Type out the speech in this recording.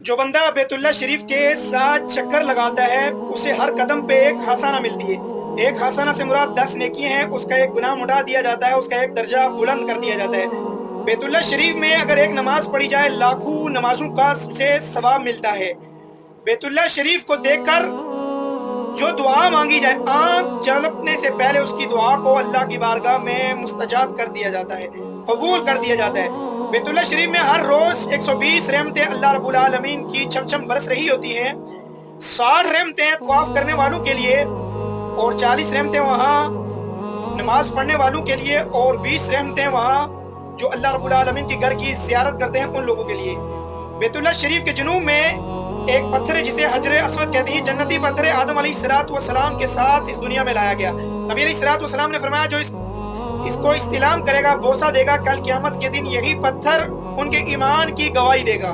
जो बंदा बैतुल्लाह शरीफ के साथ चक्कर लगाता है उसे हर कदम पे एक हसाना मिलती है। एक हसाना से मुराद 10 नेकियां हैं, उसका एक गुनाह मिटा दिया जाता है, उसका एक दर्जा बुलंद कर दिया जाता है। बैतुल्लाह शरीफ में अगर एक नमाज पढ़ी जाए लाखों नमाजों का से सवाब मिलता है। बैतुल्लाह शरीफ को देखकर जो दुआ मांगी जाए आंख झपकने से पहले उसकी दुआ को अल्लाह की बारगाह में मुस्तजाब कर दिया जाता है, कबूल कर दिया जाता है। बैतुल्लाह शरीफ में हर रोज 120 रहमतें अल्लाह रब्बुल आलमीन की छमछम बरस रही होती हैं। 60 रहमतें तवाफ करने वालों के लिए और 40 रहमतें वहाँ नमाज पढ़ने वालों के लिए और 20 रहमतें वहाँ जो अल्लाह रब्बुल आलमीन के घर की ज़ियारत करते हैं उन लोगों के लिए। बैतुल्लाह शरीफ के जुनूब में एक पत्थर है जिसे हजर अस्वद कहती है। जन्नती पत्थर है, आदम अलैहिस्सलातु वस्सलाम के साथ इस दुनिया में लाया गया। नबी अलैहिस्सलातु वस्सलाम ने फरमाया जो इसको इस्तिलाम करेगा, बोसा देगा, कल क़यामत के दिन यही पत्थर उनके ईमान की गवाही देगा।